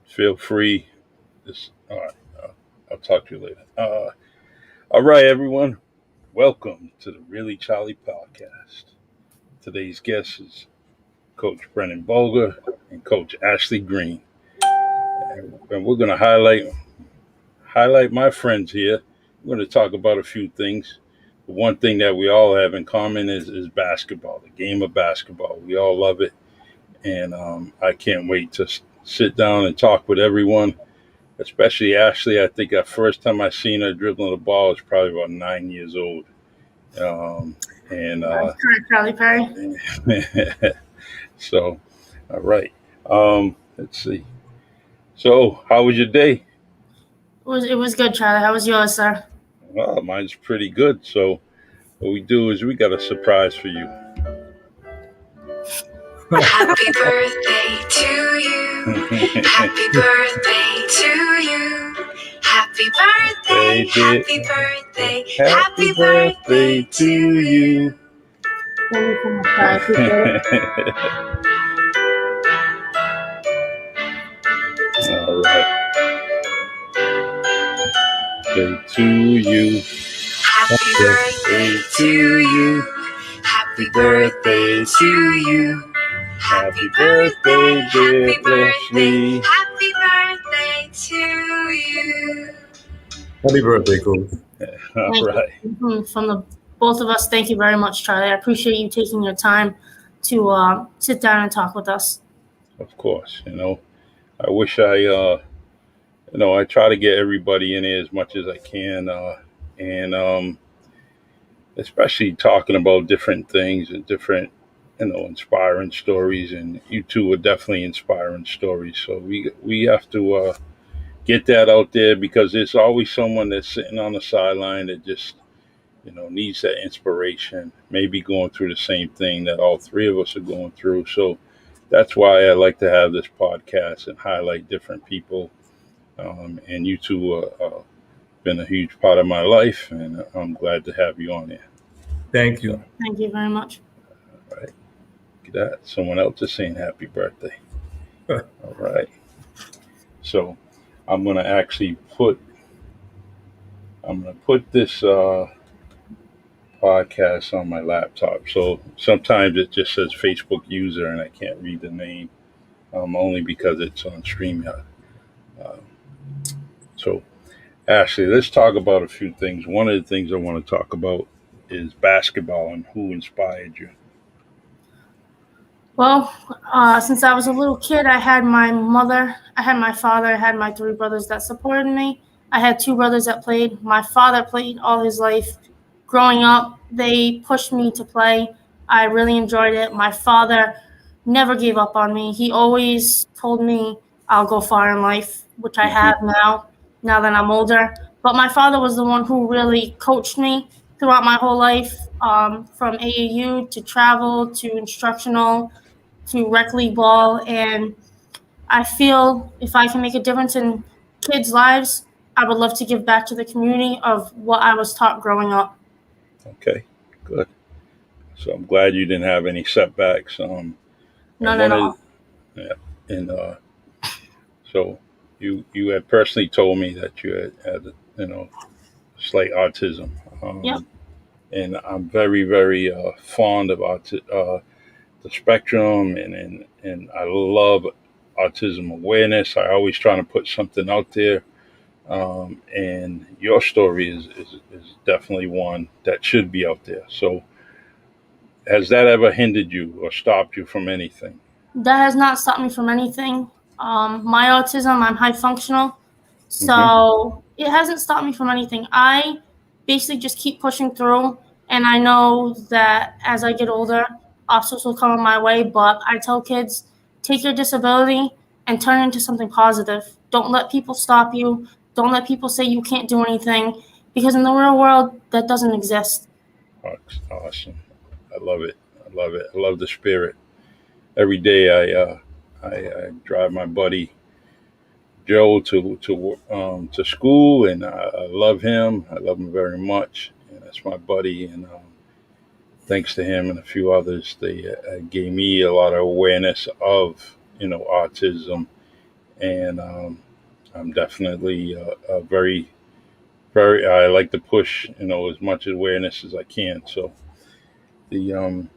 Feel free. All right. I'll talk to you later. All right, everyone. Welcome to the Really Charlie podcast. Today's guest is Coach Brennan Bulgar and Coach Ashley Green, and we're going to highlight my friends here. We're going to talk about a few things. The one thing that we all have in common is basketball, the game of basketball. We all love it, and I can't wait to sit down and talk with everyone, especially Ashley. I think the first time I seen her dribbling the ball was probably about 9 years old. Um, and Charlie Perry. So, all right. Let's see. So, how was your day? It was good, Charlie. How was yours, sir? Well, mine's pretty good. So, what we do is we got a surprise for you. Happy birthday to you. Happy birthday to you. Happy birthday, happy birthday, happy birthday to you. All right. Birthday to you. Happy birthday to you. Happy birthday to you. Happy birthday, happy birthday, happy birthday to you. Happy birthday, Coach. All right. From the both of us, thank you very much, Charlie. I appreciate you taking your time to sit down and talk with us. Of course. I wish I try to get everybody in here as much as I can, and especially talking about different things and different, inspiring stories. And you two are definitely inspiring stories. So we have to get that out there because there's always someone that's sitting on the sideline that just needs that inspiration, maybe going through the same thing that all three of us are going through. So that's why I like to have this podcast and highlight different people. And you two have been a huge part of my life, and I'm glad to have you on there. Thank you. Thank you very much. All right. Look at that. Someone else is saying happy birthday. All right. So I'm going to actually put this podcast on my laptop. So sometimes it just says Facebook user and I can't read the name, only because it's on StreamYard. So, Ashley, let's talk about a few things. One of the things I want to talk about is basketball and who inspired you. Well, since I was a little kid, I had my mother, I had my father, I had my three brothers that supported me. I had two brothers that played. My father played all his life. Growing up, they pushed me to play. I really enjoyed it. My father never gave up on me. He always told me I'll go far in life, which I have now that I'm older. But my father was the one who really coached me throughout my whole life, from AAU to travel to instructional to rec league ball. And I feel if I can make a difference in kids' lives, I would love to give back to the community of what I was taught growing up. Okay, good. So I'm glad you didn't have any setbacks. None at all. Yeah, and so you had personally told me that you had slight autism. Yep. And I'm very, very fond of the spectrum, and I love autism awareness. I always trying to put something out there, and your story is definitely one that should be out there. So, has that ever hindered you or stopped you from anything? That has not stopped me from anything. My autism, I'm high functional, so Mm-hmm. it hasn't stopped me from anything. I basically just keep pushing through, and I know that as I get older, obstacles will come my way, but I tell kids, take your disability and turn it into something positive. Don't let people stop you. Don't let people say you can't do anything, because in the real world, that doesn't exist. Awesome. I love it. I love it. I love the spirit. Every day I drive my buddy Joe to school, and I love him. I love him very much, and that's my buddy. And thanks to him and a few others, they gave me a lot of awareness of autism, and I'm definitely very. I like to push, as much awareness as I can. So the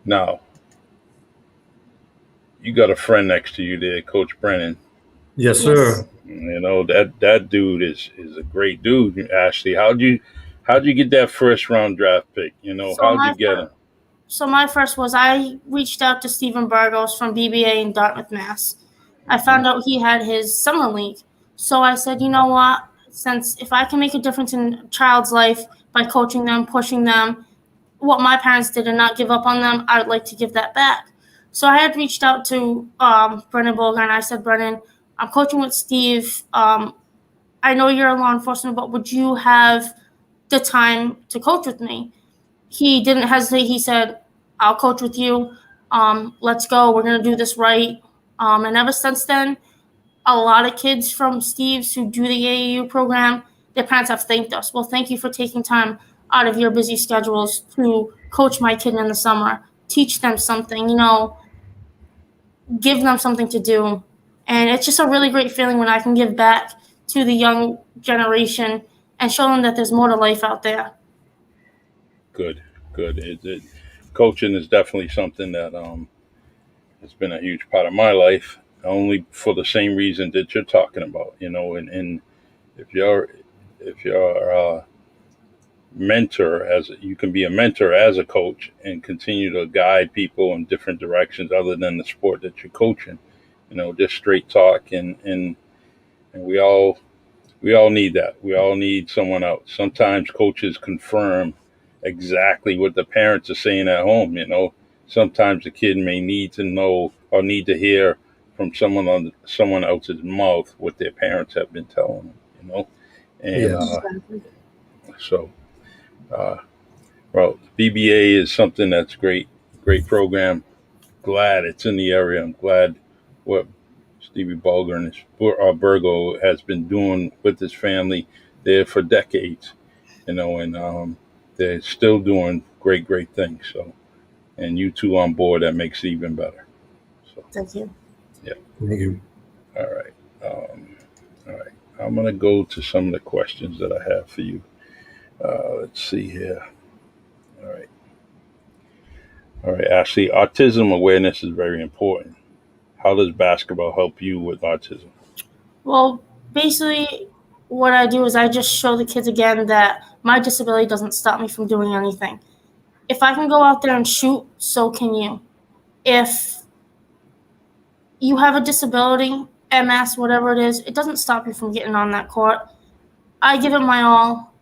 now you got a friend next to you there, Coach Brennan. Yes, Yes. sir. That dude is a great dude. Ashley, how'd you get that first round draft pick? How'd you get him? So my first was I reached out to Stephen Burgos from BBA in Dartmouth, Mass. I found out he had his summer league. So I said, you know what? Since if I can make a difference in a child's life by coaching them, pushing them, what my parents did and not give up on them, I would like to give that back. So I had reached out to Brennan Bulgar, and I said, Brennan, I'm coaching with Steve. I know you're a law enforcement, but would you have the time to coach with me? He didn't hesitate. He said, I'll coach with you. Let's go. We're going to do this right. And ever since then, a lot of kids from Steve's who do the AAU program, their parents have thanked us. Well, thank you for taking time out of your busy schedules to coach my kid in the summer, teach them something, give them something to do. And it's just a really great feeling when I can give back to the young generation and show them that there's more to life out there. Good. Coaching is definitely something that has been a huge part of my life, only for the same reason that you're talking about. And if you're a mentor, you can be a mentor as a coach and continue to guide people in different directions other than the sport that you're coaching. Just straight talk, and we all need that. We all need someone else. Sometimes coaches confirm exactly what the parents are saying at home. Sometimes the kid may need to know or need to hear from someone else's mouth what their parents have been telling them. And Yes. so, well, BBA is something that's great program. Glad it's in the area. I'm glad what Stevie Bulgar and Burgo has been doing with his family there for decades. And they're still doing great things. So, and you two on board, that makes it even better. So, Thank you. Yeah. Thank you. All right. All right. I'm going to go to some of the questions that I have for you. Let's see here. All right, Ashley. Autism awareness is very important. How does basketball help you with autism? Well, basically, what I do is I just show the kids again that my disability doesn't stop me from doing anything. If I can go out there and shoot, so can you. If you have a disability, MS, whatever it is, it doesn't stop you from getting on that court. I give it my all,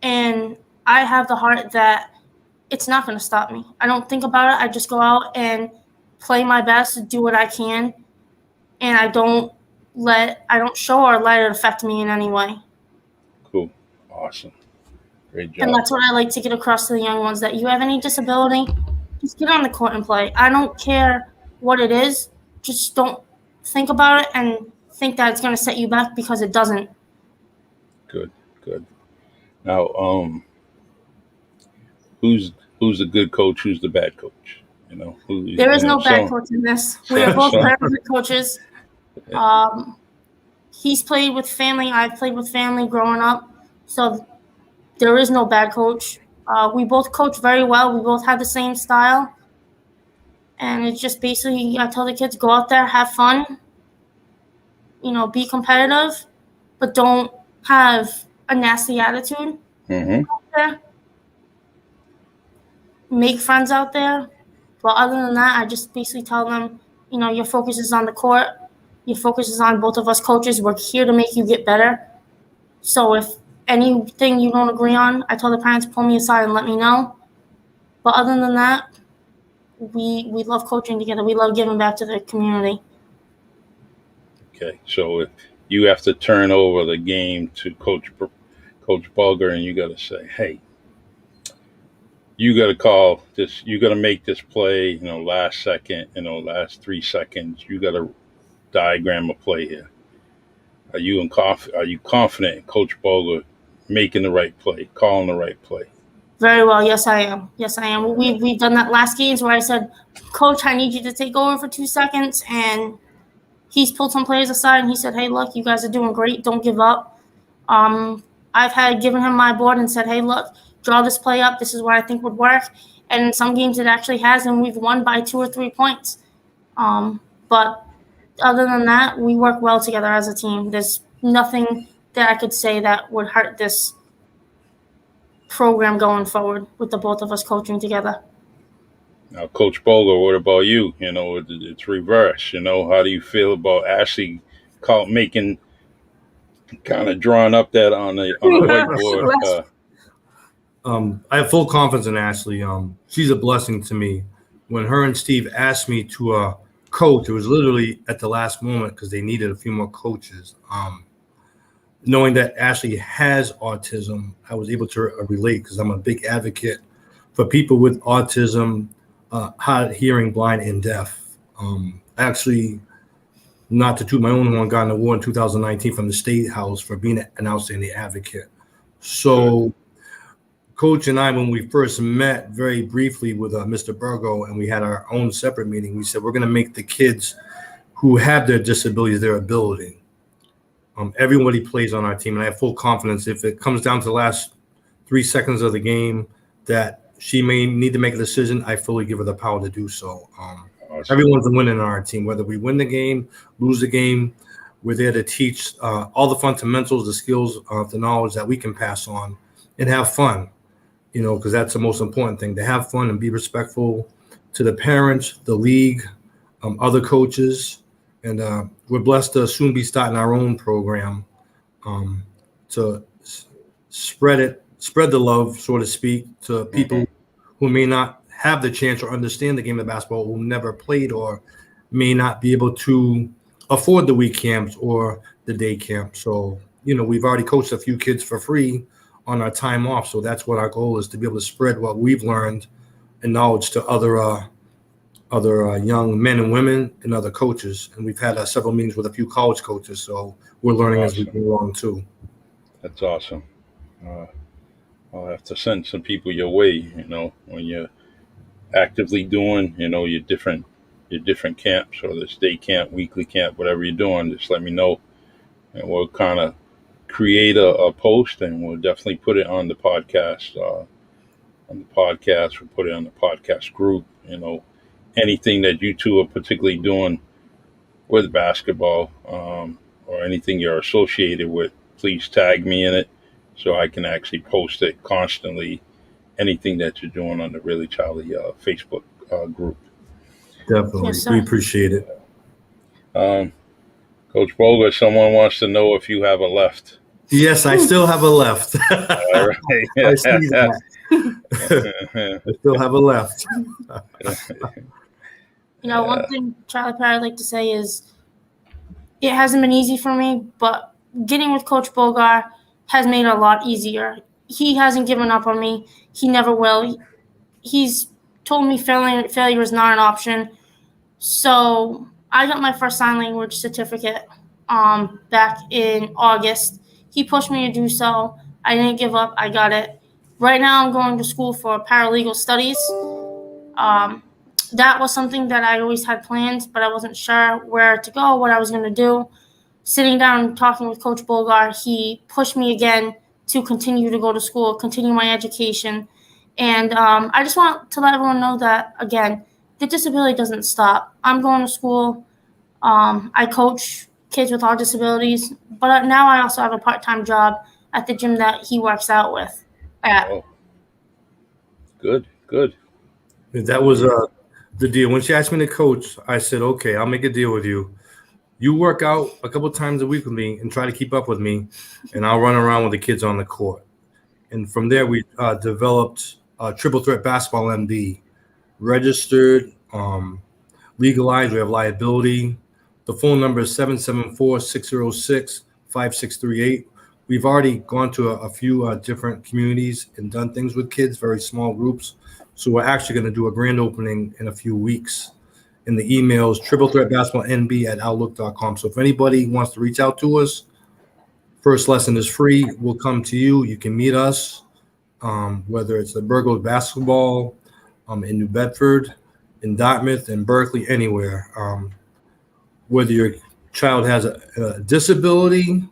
and I have the heart that it's not going to stop me. I don't think about it. I just go out and play my best, do what I can, and I don't show or let it affect me in any way. Cool. Awesome. Great job. And that's what I like to get across to the young ones, that you have any disability, just get on the court and play. I don't care what it is. Just don't think about it and think that it's going to set you back, because it doesn't. Good. Now, who's a good coach? Who's the bad coach? There is no bad coach in this. We are both very good coaches. He's played with family. I've played with family growing up. So there is no bad coach. We both coach very well. We both have the same style. And it's just basically, I tell the kids, go out there, have fun, be competitive, but don't have a nasty attitude out there. Make friends out there. But other than that, I just basically tell them, your focus is on the court. Your focus is on both of us coaches. We're here to make you get better. So if anything you don't agree on, I tell the parents, pull me aside and let me know. But other than that, we love coaching together. We love giving back to the community. Okay, so if you have to turn over the game to Coach Bulgar, and you got to say, hey, you got to call this, you got to make this play, last second, last 3 seconds, you got to diagram a play here. Are you confident in Coach Bulgar making the right play, calling the right play? Very well. Yes, I am. We've done that last games where I said, Coach, I need you to take over for 2 seconds, and he's pulled some players aside and he said, hey, look, you guys are doing great. Don't give up. I've had given him my board and said, hey, look, draw this play up. This is what I think would work. And in some games it actually has, and we've won by 2 or 3 points. But other than that, we work well together as a team. There's nothing that I could say that would hurt this program going forward with the both of us coaching together. Now, Coach Bulgar, what about you? It's reverse. How do you feel about Ashley making, kind of drawing up that on the whiteboard? I have full confidence in Ashley. She's a blessing to me. When her and Steve asked me to coach, it was literally at the last moment because they needed a few more coaches. Knowing that Ashley has autism, I was able to relate because I'm a big advocate for people with autism, hard of hearing, blind, and deaf. Actually, not to toot my own horn, got an award in 2019 from the State House for being an outstanding advocate. So Coach and I, when we first met very briefly with Mr. Burgo, and we had our own separate meeting, we said, we're going to make the kids who have their disabilities their ability. Everybody plays on our team, and I have full confidence if it comes down to the last 3 seconds of the game that she may need to make a decision, I fully give her the power to do so. Everyone's a winner on our team. Whether we win the game, lose the game, we're there to teach all the fundamentals, the skills, the knowledge that we can pass on and have fun, because that's the most important thing, to have fun and be respectful to the parents, the league, other coaches. And we're blessed to soon be starting our own program to spread the love, so to speak, to people who may not have the chance or understand the game of basketball, who never played or may not be able to afford the week camps or the day camp. So, we've already coached a few kids for free on our time off. So that's what our goal is, to be able to spread what we've learned and knowledge to other young men and women and other coaches. And we've had several meetings with a few college coaches. So we're learning as we go along too. That's awesome. I'll have to send some people your way, when you're actively doing, your different camps, or this day camp, weekly camp, whatever you're doing, just let me know. And we'll kind of create a post, and we'll definitely put it on the podcast. We'll put it on the podcast group. Anything that you two are particularly doing with basketball, or anything you're associated with, please tag me in it so I can actually post it constantly. Anything that you're doing on the Really Charlie Facebook group. Definitely. Yes, we appreciate it. Coach Bulgar, someone wants to know if you have a left. Yes, I still have a left. All right. I see that. I still have a left. One thing, Charlie Perry, I'd like to say is it hasn't been easy for me, but getting with Coach Bulgar has made it a lot easier. He hasn't given up on me. He never will. He's told me failure is not an option. So I got my first sign language certificate back in August. He pushed me to do so. I didn't give up. I got it. Right now I'm going to school for paralegal studies. That was something that I always had planned, but I wasn't sure where to go, what I was going to do. Sitting down and talking with Coach Bulgar, he pushed me again to continue to go to school, continue my education. And I just want to let everyone know that, again, the disability doesn't stop. I'm going to school. I coach kids with all disabilities, but now I also have a part-time job at the gym that he works out with. Oh. Good. That was the deal. When she asked me to coach, I said, okay, I'll make a deal with you. You work out a couple times a week with me and try to keep up with me, and I'll run around with the kids on the court. And from there, we developed Triple Threat Basketball MB, registered, legalized. We have liability. The phone number is 774-606-5638. We've already gone to a few different communities and done things with kids, very small groups. So we're actually going to do a grand opening in a few weeks. And the email is triplethreatbasketballnb@outlook.com. So if anybody wants to reach out to us, first lesson is free. We'll come to you. You can meet us, whether it's the Burgos basketball in New Bedford, in Dartmouth, in Berkeley, anywhere. Whether you're child has a disability,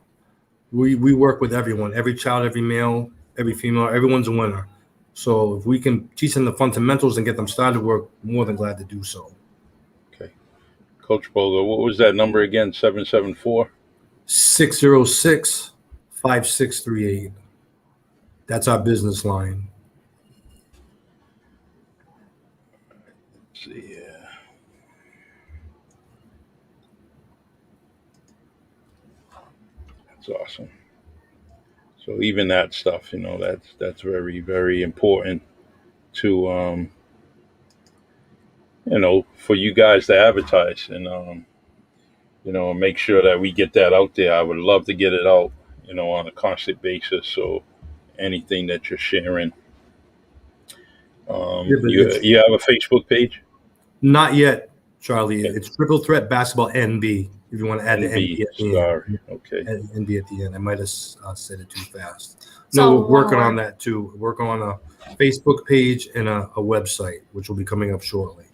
we work with everyone, every child, every male, every female, everyone's a winner. So if we can teach them the fundamentals and get them started, we're more than glad to do so. Okay. Coach Bulgar, what was that number again? 774? 606-5638. That's our business line. Let's see, yeah. That's awesome. So even that stuff, that's very, very important to, for you guys to advertise and, make sure that we get that out there. I would love to get it out, on a constant basis. So anything that you're sharing, you have a Facebook page? Not yet, Charlie. It's Triple Threat Basketball NB. If you want to add the NB at the end. Okay. NB at the end. I might have said it too fast. So No, we're working on that too. We're working on a Facebook page and a website, which will be coming up shortly.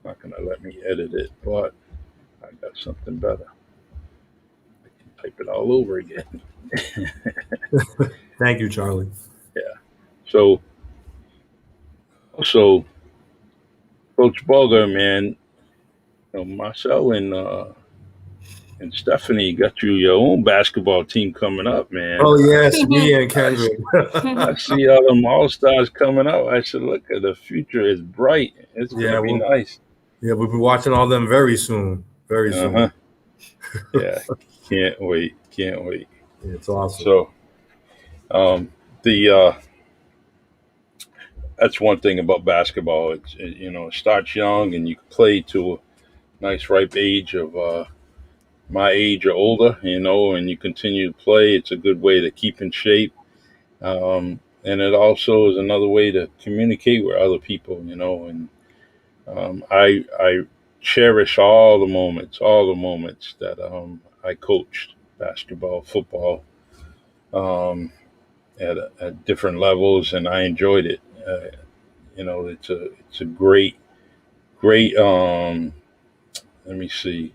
Not going to let me edit it, but I got something better. I can type it all over again. Thank you, Charlie. Yeah. So, also, Coach Bulgar, man, Marcel and Stephanie got you your own basketball team coming up, man. Oh yes, me and Kendrick. I see all them all-stars coming up. I said, look, the future is bright. It's gonna be nice. Yeah, we'll be watching all them very soon. Very soon. Yeah, can't wait. It's awesome. So, that's one thing about basketball. It starts young, and you can play to a nice ripe age of my age or older, and you continue to play. It's a good way to keep in shape, and it also is another way to communicate with other people, and I cherish all the moments that I coached basketball, football, at different levels, and I enjoyed it. It's a great. Let me see.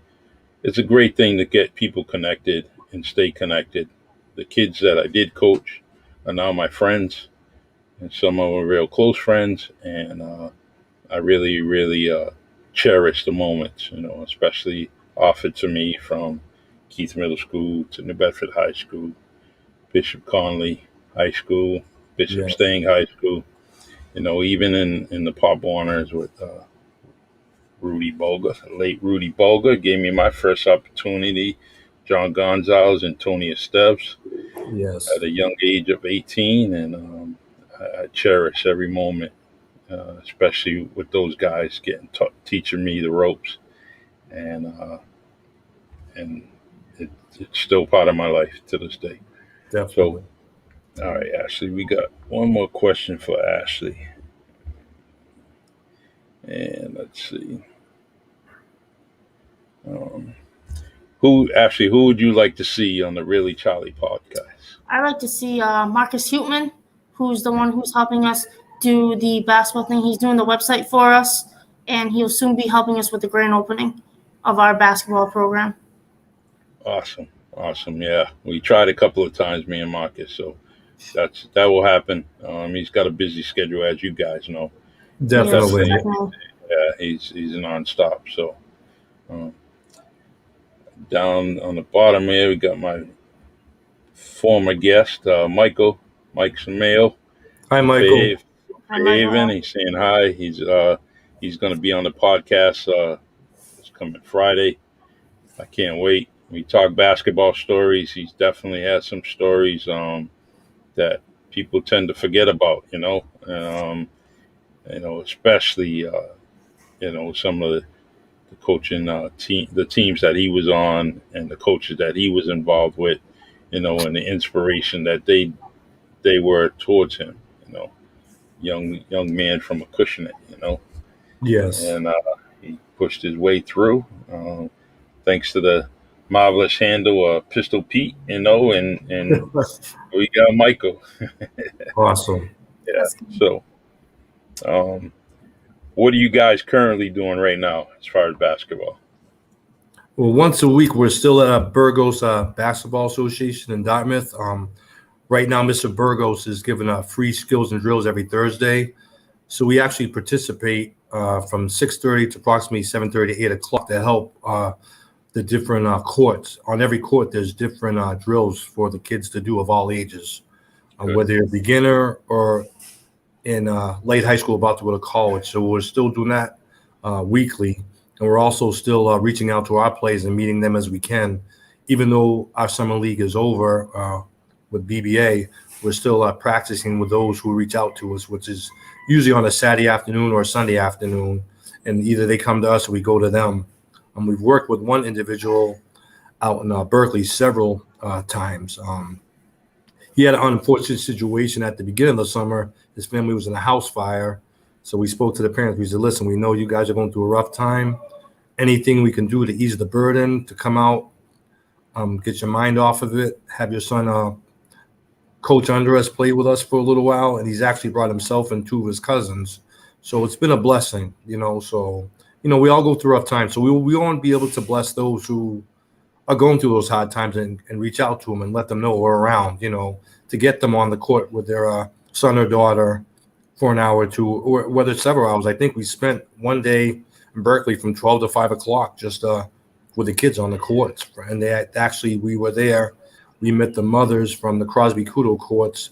It's a great thing to get people connected and stay connected. The kids that I did coach are now my friends, and some of them are real close friends, and I really, really cherish the moments, especially offered to me from Keith Middle School to New Bedford High School, Bishop Conley High School, Bishop Stang High School, even in the Pop Warners with Rudy Bulgar, late Rudy Bulgar, gave me my first opportunity. John Gonzalez and Tony Esteves, at a young age of 18, and I cherish every moment, especially with those guys teaching me the ropes, and it's still part of my life to this day. Definitely. So, all right, Ashley, we got one more question for Ashley. And let's see. Who would you like to see on the Really Charlie podcast? I'd like to see Marcus Hutman, who's the one who's helping us do the basketball thing. He's doing the website for us, and he'll soon be helping us with the grand opening of our basketball program. Awesome. Yeah, we tried a couple of times, me and Marcus, so that will happen. He's got a busy schedule, as you guys know. Definitely. Yeah, he's nonstop. So down on the bottom here, we got my former guest, Mike Samayo. Hi, Michael. Haven. He's saying hi. He's going to be on the podcast this coming Friday. I can't wait. We talk basketball stories. He's definitely has some stories that people tend to forget about. Especially some of the coaching the teams that he was on and the coaches that he was involved with. And the inspiration that they were towards him. Young man from Acushnet. Yes. And he pushed his way through. Thanks to the marvelous handle Pistol Pete, and we got Michael. Awesome. Yeah. So Um, what are you guys currently doing right now as far as basketball? Well, once a week, we're still at Burgos Basketball Association in Dartmouth. Right now, Mr. Burgos is giving free skills and drills every Thursday. So we actually participate from 6:30 to approximately 7:30 to 8 o'clock to help the different courts. On every court, there's different drills for the kids to do of all ages, whether you're a beginner or in late high school about to go to college. So we're still doing that weekly. And we're also still reaching out to our players and meeting them as we can. Even though our summer league is over with BBA, we're still practicing with those who reach out to us, which is usually on a Saturday afternoon or a Sunday afternoon. And either they come to us or we go to them. We've worked with one individual out in Berkeley several times. He had an unfortunate situation at the beginning of the summer. His family was in a house fire. So we spoke to the parents. We said, listen, we know you guys are going through a rough time. Anything we can do to ease the burden, to come out, get your mind off of it, have your son coach under us, play with us for a little while. And he's actually brought himself and two of his cousins. So it's been a blessing, So, we all go through rough times. So we want to be able to bless those who are going through those hard times and reach out to them and let them know we're around, to get them on the court with their son or daughter for an hour or two, or whether it's several hours. I think we spent one day in Berkeley from 12 to 5 o'clock just with the kids on the courts. And we were there. We met the mothers from the Crosby Kudo courts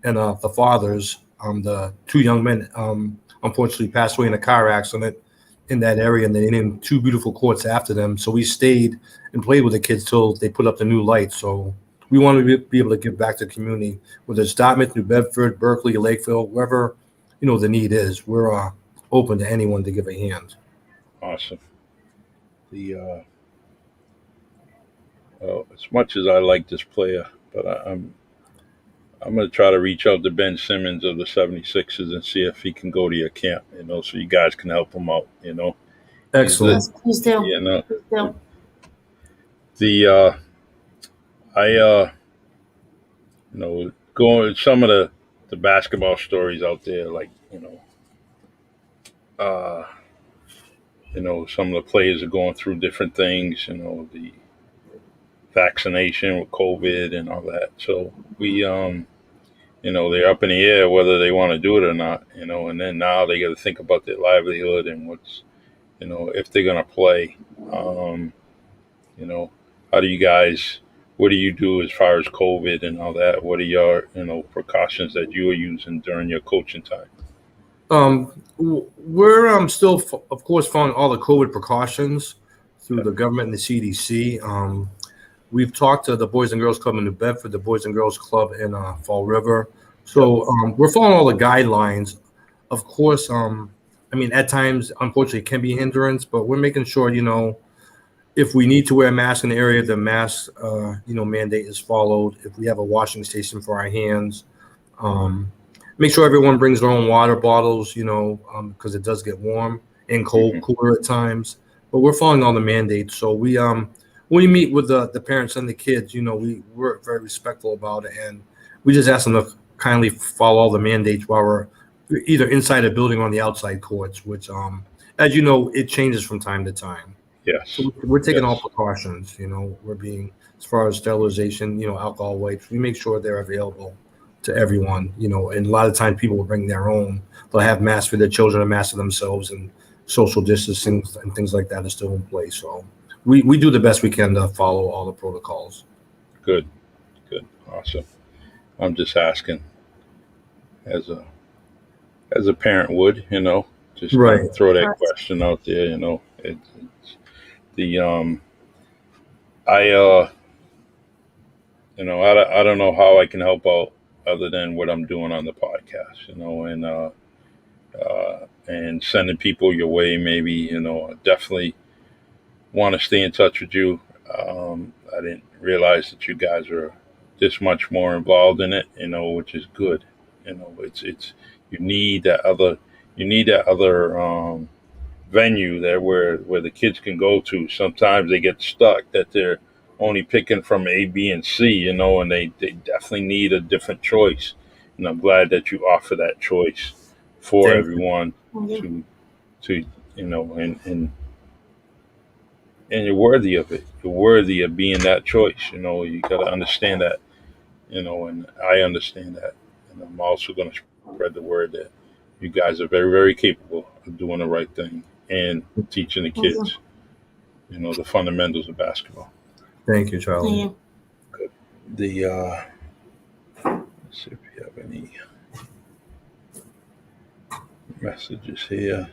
and the fathers. The two young men unfortunately passed away in a car accident in that area, and they named two beautiful courts after them. So we stayed and played with the kids till they put up the new lights. So we want to be able to give back to the community, whether it's Dartmouth, New Bedford, Berkeley, Lakeville, wherever the need is. We're open to anyone to give a hand. Awesome. Well, as much as I like this player, but I'm going to try to reach out to Ben Simmons of the 76ers and see if he can go to your camp, so you guys can help him out, Excellent. Please do. Please do. Going some of the basketball stories out there, like, some of the players are going through different things, the vaccination with COVID and all that. So we, they're up in the air whether they want to do it or not, and then now they got to think about their livelihood and what's, if they're going to play. What do you do as far as COVID and all that? What are your, precautions that you are using during your coaching time? We're still, of course, following all the COVID precautions through the government and the CDC. We've talked to the Boys and Girls Club in New Bedford, the Boys and Girls Club in Fall River. So we're following all the guidelines. Of course, at times, unfortunately, it can be a hindrance, but we're making sure, if we need to wear a mask in the area, the mask, mandate is followed. If we have a washing station for our hands, make sure everyone brings their own water bottles, because it does get warm and cold, cooler at times. But we're following all the mandates. So when we meet with the parents and the kids, we're very respectful about it. And we just ask them to kindly follow all the mandates while we're either inside a building or on the outside courts, which, as you know, it changes from time to time. Yes. So we're taking all precautions, we're being, as far as sterilization, alcohol wipes, we make sure they're available to everyone, and a lot of times people will bring their own. They'll have masks for their children and masks for themselves, and social distancing and things like that is still in place. So we do the best we can to follow all the protocols. Good. Awesome. I'm just asking as a parent would, just Right. throw that question out there, it's the, I don't know how I can help out other than what I'm doing on the podcast, and sending people your way. Maybe, definitely want to stay in touch with you. I didn't realize that you guys are this much more involved in it, which is good. It's you need that other venue there where the kids can go to. Sometimes they get stuck that they're only picking from A, B, and C, and they definitely need a different choice. And I'm glad that you offer that choice for Thank everyone Mhm. to and you're worthy of it. You're worthy of being that choice. You got to understand that. And I understand that. And I'm also going to spread the word that you guys are very, very capable of doing the right thing and teaching the Thank you. kids, the fundamentals of basketball. Thank you, Charlie. Thank you. The let's see if we have any messages here.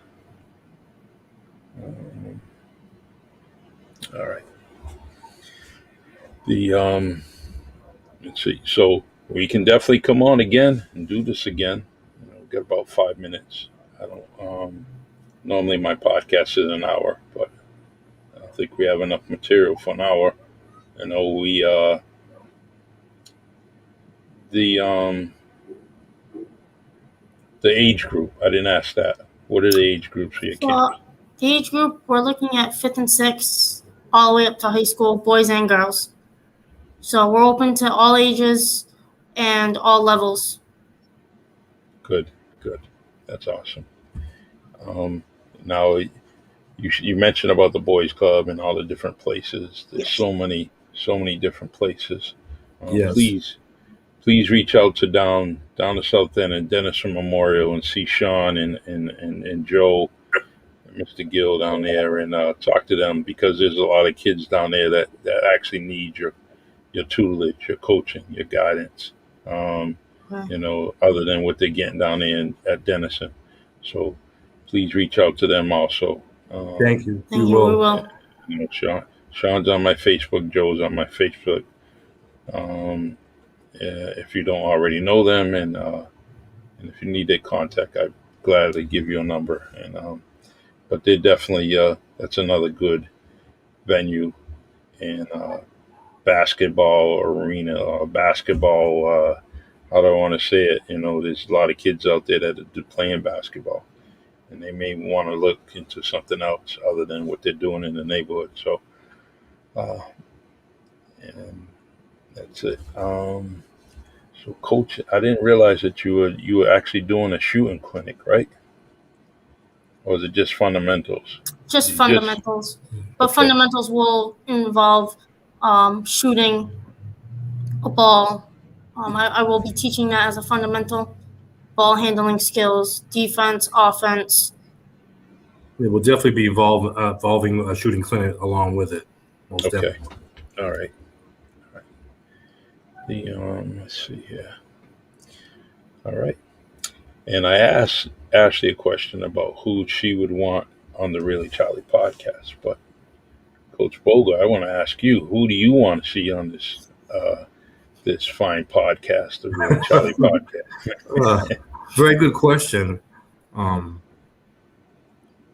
All right. The let's see. So we can definitely come on again and do this again. We've got about 5 minutes. I don't. Normally my podcast is an hour, but I don't think we have enough material for an hour. I know we the age group. I didn't ask that. What are the age groups for your kids? Well, the age group, we're looking at 5th and 6th, all the way up to high school, boys and girls. So we're open to all ages and all levels. Good. That's awesome. Now you mentioned about the boys club and all the different places. There's Yes. so many different places. Yes. Please reach out to down the south end and Dennison Memorial and see Sean and Joe, and Mr. Gill down there, and talk to them, because there's a lot of kids down there that actually need your tutelage, your coaching, your guidance. Other than what they're getting down there at Dennison. So please reach out to them also. Thank you. Thank you. We will. Sean's on my Facebook. Joe's on my Facebook. If you don't already know them, and if you need their contact, I'd gladly give you a number. And but they're definitely that's another good venue, and basketball arena, basketball. How do I want to say it? There's a lot of kids out there that are playing basketball, and they may want to look into something else other than what they're doing in the neighborhood. So, and that's it. So, Coach, I didn't realize that you were actually doing a shooting clinic, right? Or was it just fundamentals? Just fundamentals. But Okay. fundamentals will involve shooting a ball. I will be teaching that as a fundamental. Ball handling skills, defense, offense. It will definitely be involving a shooting clinic along with it. Most Okay. definitely. All right. Let's see here. All right. And I asked Ashley a question about who she would want on the Really Charlie podcast. But Coach Bulgar, I want to ask you, who do you want to see on this fine podcast, the Really Charlie podcast? Very good question. Now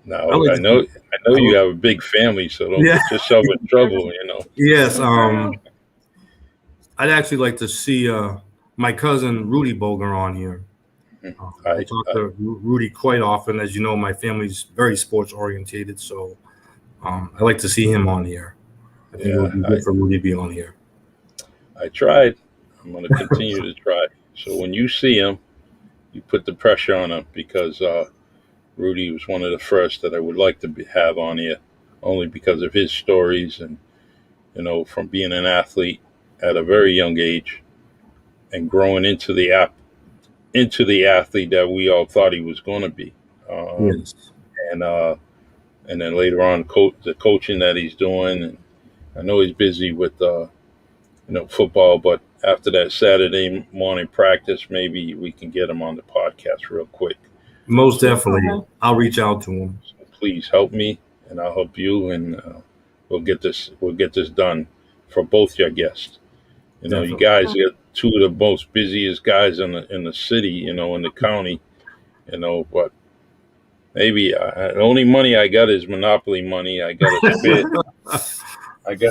I know you have a big family, so don't get yourself in trouble. Yes. I'd actually like to see my cousin Rudy Bulgar on here. I talk to Rudy quite often. As you know, my family's very sports orientated, so I like to see him on here. I think it would be good for Rudy to be on here. I tried. I'm going to continue to try. So when you see him, you put the pressure on him, because Rudy was one of the first that I would like to have on here, only because of his stories and, from being an athlete at a very young age and growing into the athlete that we all thought he was going to be. Yes. And then later on, the coaching that he's doing. And I know he's busy with, football, but after that Saturday morning practice, maybe we can get him on the podcast real quick. Most definitely. I'll reach out to him. So please help me, and I'll help you, and we'll get this done for both your guests. You guys are two of the most busiest guys in the city, in the county, but maybe the only money I got is Monopoly money. I got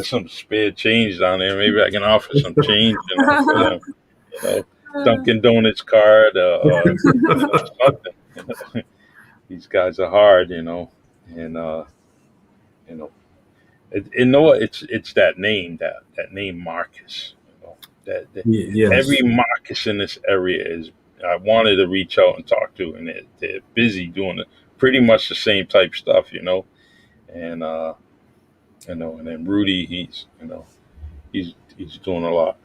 some spare change down there. Maybe I can offer some change, for them. Dunkin' Donuts card, something. These guys are hard, and it's that name, that name Marcus. Yes. Every Marcus in this area is, I wanted to reach out and talk to, and they're busy doing pretty much the same type stuff, and and then Rudy, he's doing a lot.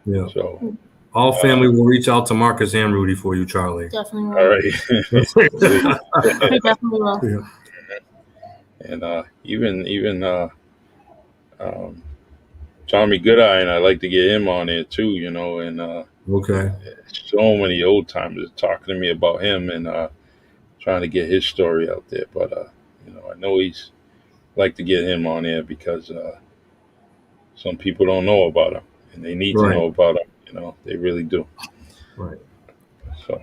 Yeah. So all family will reach out to Marcus and Rudy for you, Charlie. Definitely will. all right. We definitely will. Yeah. And even Tommy Goodeye, and I like to get him on there too, and Okay. so many old timers talking to me about him and trying to get his story out there. But I know he's like to get him on there because some people don't know about him, and they need to know about him. They really do. Right. So,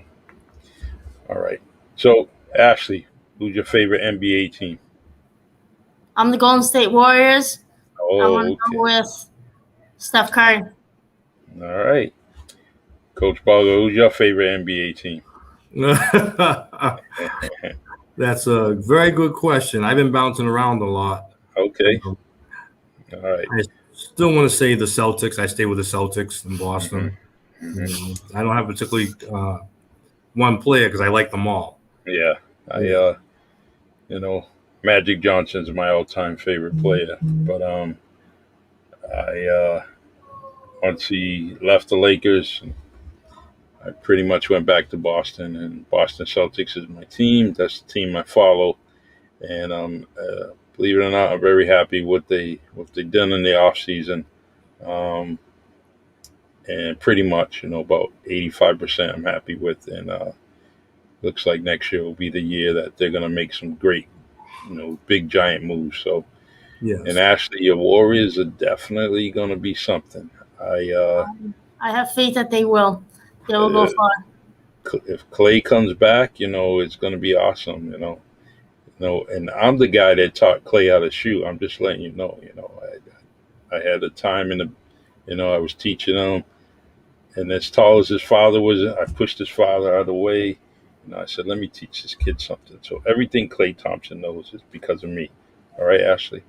all right. So, Ashley, who's your favorite NBA team? I'm the Golden State Warriors. Oh, I'm going to go with Steph Curry. All right. Coach Bulgar, who's your favorite NBA team? That's a very good question. I've been bouncing around a lot. Okay. All right. I still want to say the Celtics. I stay with the Celtics in Boston. Mm-hmm. I don't have particularly one player because I like them all. Yeah. Magic Johnson's my all-time favorite player. But once he left the Lakers, I pretty much went back to Boston, and Boston Celtics is my team. That's the team I follow, and believe it or not, I'm very happy with what they done in the off season, and pretty much about 85% I'm happy with, and looks like next year will be the year that they're going to make some great, big giant moves. So, yes. And Ashley, your Warriors are definitely going to be something. I have faith that they will. They will go far. If Clay comes back, it's going to be awesome, and I'm the guy that taught Clay how to shoot. I'm just letting you know, I had a time I was teaching him, and as tall as his father was, I pushed his father out of the way. I said, let me teach this kid something. So everything Clay Thompson knows is because of me. All right, Ashley?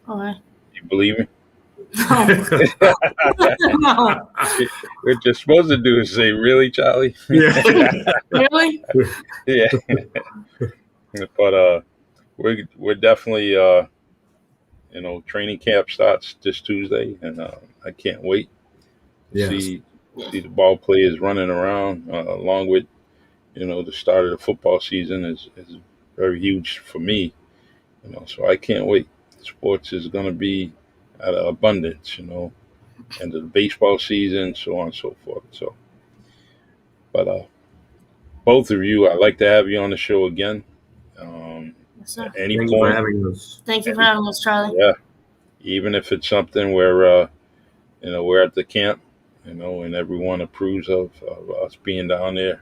All right. You believe me? No. What you're supposed to do is say, really, Charlie? Yeah. Really? Yeah. But we're definitely training camp starts this Tuesday, and I can't wait to see the ball players running around along with the start of the football season is very huge for me, so I can't wait. Sports is going to be at an abundance, and the baseball season, so on and so forth. So, but both of you, I'd like to have you on the show again. Yes, sir. At any Thank point. you for having us. Thank you for having us, Charlie. Yeah. Even if it's something where, we're at the camp, and everyone approves of us being down there,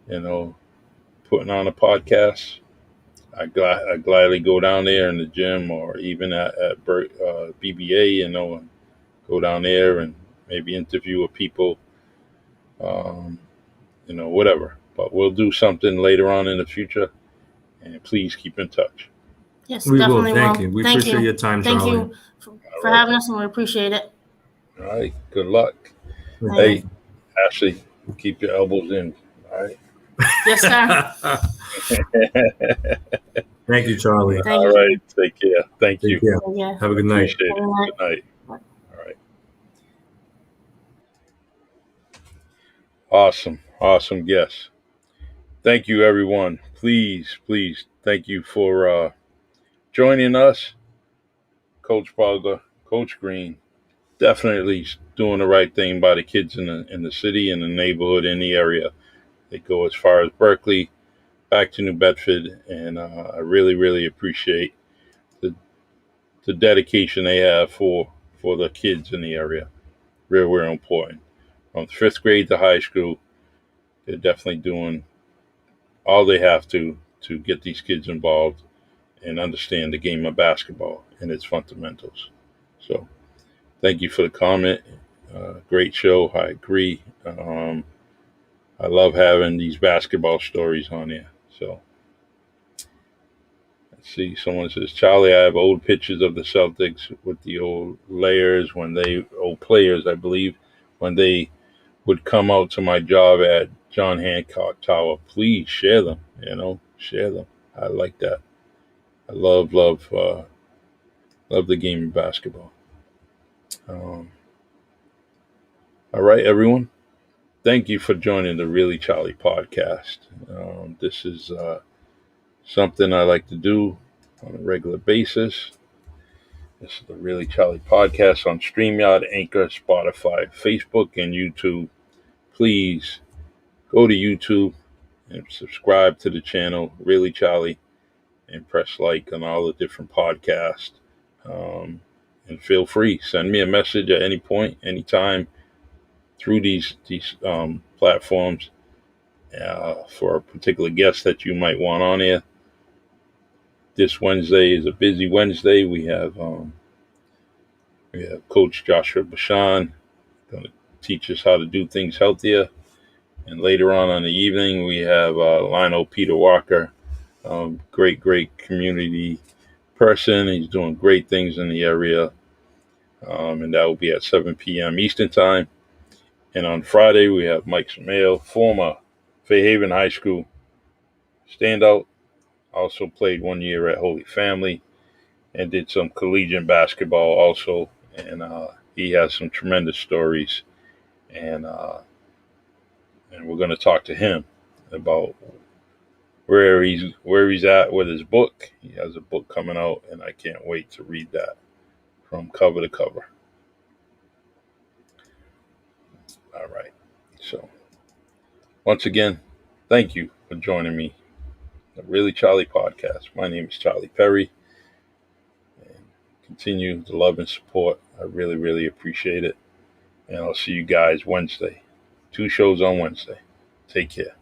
putting on a podcast, I gladly go down there in the gym or even at BBA, and go down there and maybe interview with people, whatever. But we'll do something later on in the future, and please keep in touch. Yes, We will. definitely Thank will. you. We Thank appreciate you. your time, Thank Charlie. you for having us, and we appreciate it. All right. Good luck. Thank Hey, you. Ashley, keep your elbows in. All right. Yes, sir. Thank you, Charlie. Thank All you. right. Take care. Thank you. Take care. Yeah. Have a good night. Appreciate it. Good night. Good night. All right. Awesome guest. Thank you, everyone. Please, thank you for joining us. Coach Bulgar, Coach Green, definitely doing the right thing by the kids in the city, in the neighborhood, in the area. They go as far as Berkeley, back to New Bedford, and I really, really appreciate the dedication they have for the kids in the area. Real important. From 5th grade to high school, they're definitely doing all they have to get these kids involved and understand the game of basketball and its fundamentals. So thank you for the comment. Great show. I agree. I love having these basketball stories on there. So let's see. Someone says, Charlie, I have old pictures of the Celtics with the old players, I believe, when they would come out to my job at John Hancock Tower, please share them. Share them. I like that. I love the game of basketball. All right, everyone. Thank you for joining the Really Charlie podcast. This is something I like to do on a regular basis. This is the Really Charlie podcast on StreamYard, Anchor, Spotify, Facebook, and YouTube. Please go to YouTube and subscribe to the channel, Really Charlie, and press like on all the different podcasts. And feel free, send me a message at any point, anytime through these platforms for a particular guest that you might want on here. This Wednesday is a busy Wednesday. We have Coach Joshua Bashan going to teach us how to do things healthier. And later on the evening, we have Lionel Peter Walker, great community person. He's doing great things in the area. And that will be at 7 p.m. Eastern Time. And on Friday, we have Mike Samail, former Fairhaven High School standout. Also played 1 year at Holy Family and did some collegiate basketball also. And he has some tremendous stories. And we're going to talk to him about where he's at with his book. He has a book coming out, and I can't wait to read that from cover to cover. All right. So once again, thank you for joining me. The Really Charlie podcast. My name is Charlie Perry. And continue the love and support. I really appreciate it. And I'll see you guys Wednesday. 2 shows on Wednesday. Take care.